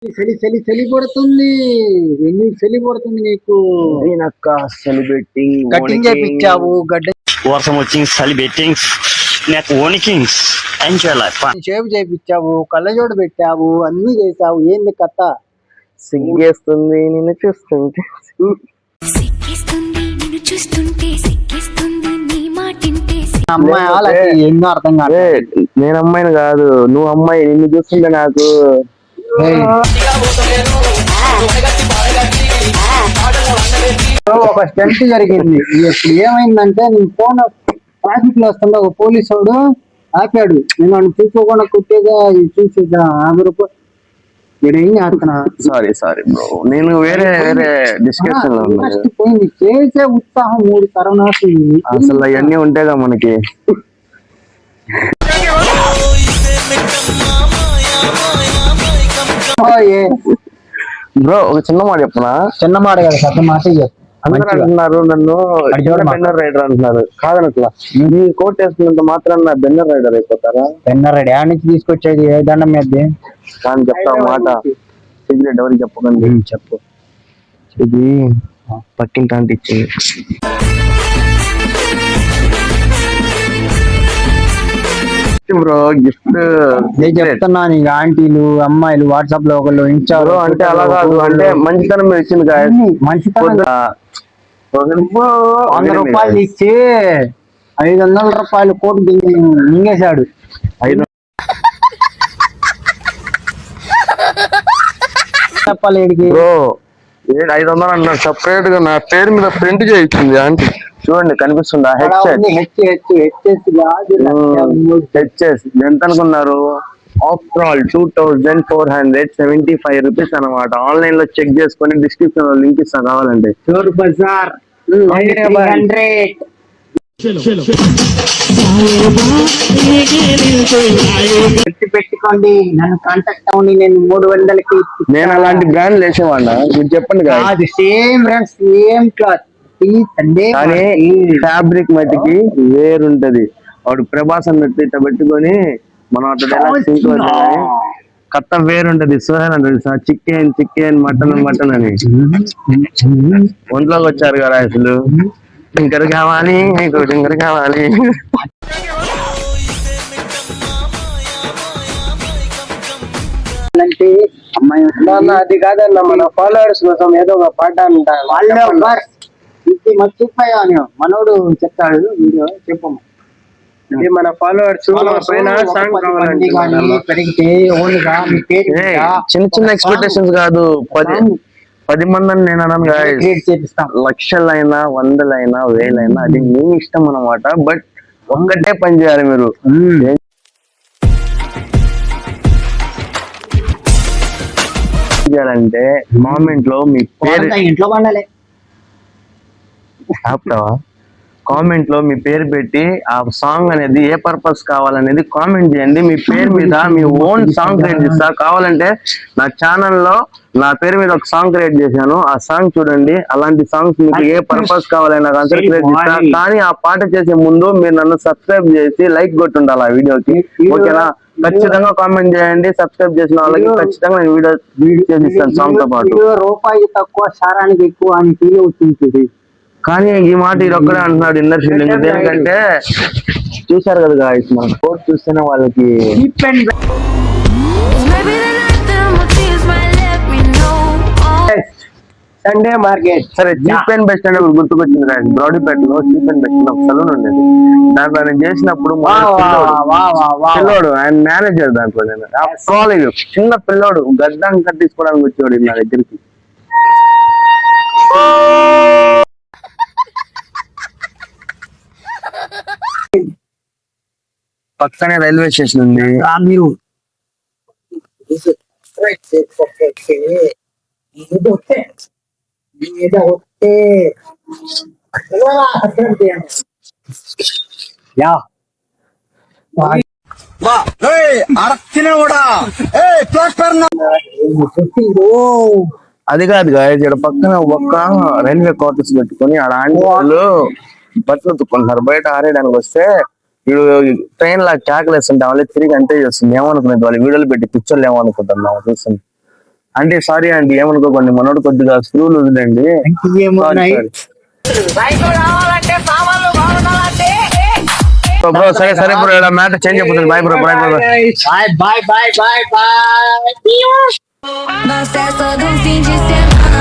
చలి పడుతుంది. ఎన్ని చలి పడుతుంది నీకు? నేనక్క సెలబ్రేటింగ్ కటింగ్ చేపించావు, గడ్డ వర్షం వచ్చింది, సెలబ్రేటింగ్ నాకు ఓనికింగ్స్ ఎంజాయ్ లైఫ్. షేవ్ చేపించావు, కళ్ళజోడు పెట్టావు, అన్ని చేసావు. ఏంది కథ? సిగ్గేస్తుంది నిన్ను చూస్తుంటే. అమ్మాయి ఎన్నో అర్థం కాదు. నేను అమ్మాయిని కాదు, నువ్వు అమ్మాయి. నిన్ను చూస్తుంటే నాకు ఒక స్టంట్ జరిగింది. ఇప్పుడు ఏమైందంటే, నేను ఫోన్ ట్రాఫిక్ లో వస్తుంటే ఒక పోలీసు వాడు ఆపాడు. నేను చూసుకోకుండా కుట్టేదా చూసేదా 50 రూపాయలు. మీరు ఏం చేస్తున్నా? సారీ బ్రో, నేను వేరే డిస్కషన్ లో పోయింది. చేసే ఉత్సాహం 3 కరోనాస్. అసలు అవన్నీ ఉంటాయిగా మనకి. బ్రో ఒక చిన్న మాట చెప్పనా? చిన్న మాట కదా, పెద్ద మాట. అందరూ అంటున్నారు నన్ను బెన్నర్ రైడర్ అంటున్నారు. కాదనట్లా, ఈ కోట్ వేసుకున్నంత మాత్రం నా బెన్నర్ రైడర్ అయిపోతారా? బెన్నర్ రైడర్ యాడ్ నుంచి తీసుకొచ్చేది ఏ దండం మీద? కానీ చెప్తా మాట, సిగరెట్ ఎవరికి చెప్పకండి. చెప్పు. ఇది పక్కింటి ఆంటీ ఇచ్చింది. బ్రో గిఫ్ట్ చెప్తున్నాను. ఇక ఆంటీలు అమ్మాయిలు వాట్సాప్ లో ఒకళ్ళు ఇచ్చారు అంటే అలా కాదు, అంటే మంచితనం మీద ఇచ్చింది కాదు. మంచితనం 100 రూపాయలు ఇచ్చి 500 రూపాయలు కోటు మింగేశాడు. చెప్పాలి 500 అన్నారు. సపరేట్ గా నా పేరు మీద ప్రింట్ చేయించింది ఆంటీ. చూడండి కనిపిస్తుందా? హెచ్ఎస్ ఎంత అనుకున్నారు? ఆఫ్టర్ ఆల్ 2475 రూపీస్ అనమాట. ఆన్లైన్ లో చెక్ చేసుకుని డిస్క్రిప్షన్ లో లింక్ ఇస్తాను కావాలంటే. పెట్టుకోండి, నన్ను కాంటాక్ట్ అవ్వండి. నేను 300కి. నేను అలాంటి బ్రాండ్ వేసేవాడినా? మీరు చెప్పండి కదా. Same brand, same cloth. కానీ ఫ్యాబ్రిక్ మట్టికి వేరుంటది. వాడు ప్రభాస్ అన్నట్టు ఇట్లా పెట్టుకొని మనం అట్లా కథ వేరుంటది. సోహెల్ అంటది చికెన్ మటన్ అని. ఒంట్లోకి వచ్చారు కదా అసలు. డింకర్ కావాలి, డింకర్ కావాలి. అమ్మాయి అది కాదన్న, మన ఫాలోవర్స్ కోసం ఏదో ఒక పాట అంటారు. మర్చిపోయా మనోడు చెప్తాడు వీడియో. చెప్పమ్మా. అంటే మన ఫాలోవర్స్ పెరిగితే చిన్న ఎక్స్పెక్టేషన్స్ కాదు, 10 మందిని నేను అన్నాను. లక్షలైనా 100లైనా 1000లైనా అది మీ ఇష్టం అన్నమాట. బట్ ఒక్కటే పని చేయాలి మీరు. చేయాలంటే కామెంట్ లో మీ పేరు, ఇంట్లో పండాలి. కామెంట్ లో మీ పేరు పెట్టి ఆ సాంగ్ అనేది ఏ పర్పస్ కావాలనేది కామెంట్ చేయండి. మీ పేరు మీద మీ ఓన్ సాంగ్ క్రియేట్ చేస్తా. కావాలంటే నా ఛానల్లో నా పేరు మీద ఒక సాంగ్ క్రియేట్ చేశాను, ఆ సాంగ్ చూడండి. అలాంటి సాంగ్స్ మీకు ఏ పర్పస్ కావాలన్నా క్రియేట్ చేస్తా. కానీ ఆ పాట చేసే ముందు మీరు నన్ను సబ్స్క్రైబ్ చేసి లైక్ కొట్టుండాలి ఆ వీడియోకి. ఓకేనా? ఖచ్చితంగా కామెంట్ చేయండి. సబ్స్క్రైబ్ చేసిన వాళ్ళకి ఖచ్చితంగా నేను వీడియో చేసిస్తాను సాంగ్ తో పాటు. రూపాయి తక్కువ సారానికి ఎక్కువ అని ఫీల్ అవుతుంది. కానీ ఈ మాట ఇది ఒక్కడే అంటున్నాడు ఇన్నర్ ఫీలింగ్. ఎందుకంటే చూసారు కదా గాయ్స్, మన కోర్ట్ చూస్తేనే వాళ్ళకి సండే మార్కెట్. సరే, చీప్ అండ్ బెస్ట్ అంటే గుర్తుకొచ్చింది గాయ్స్. బ్రౌడీపేటలో చీప్ అండ్ బెస్ట్ ఒక సలూన్ ఉండేది. దాంట్లో నేను చేసినప్పుడు పిల్లోడు ఆయన మేనేజర్. దాంట్లో నేను చిన్న పిల్లోడు గడ్డం కట్టించుకోవడానికి వచ్చేవాడు నా దగ్గరికి. పక్కనే రైల్వే స్టేషన్ ఉంది. మీరు అది కాదు ఇక్కడ పక్కన ఒక్క రైల్వే క్వార్టర్స్ పెట్టుకుని ఆడ ఆంటీలు బట్టలు ఉతుక్కుంటున్నారు. బయట ఆరేయడానికి వస్తే వీడు ట్రైన్ లా కేకలేస్తుంటే వాళ్ళే తిరిగి అంతే చేస్తుంది. ఏమనుకునేది వాళ్ళు వీడియోలు పెట్టి పిక్చర్లు ఏమనుకుంటున్నావు చూస్తుంది. అంటే సారీ అండి, ఏమనుకోకండి, మనోడు కొద్దిగా స్క్రూలు వదిలేండి. బ్రో సరే సరే బ్రో, ఇలా మ్యాటర్ చేంజ్ అయిపోతుంది. Bye bro, bye bro. Bye, bye, bye, bye, bye. Na festa do fim de semana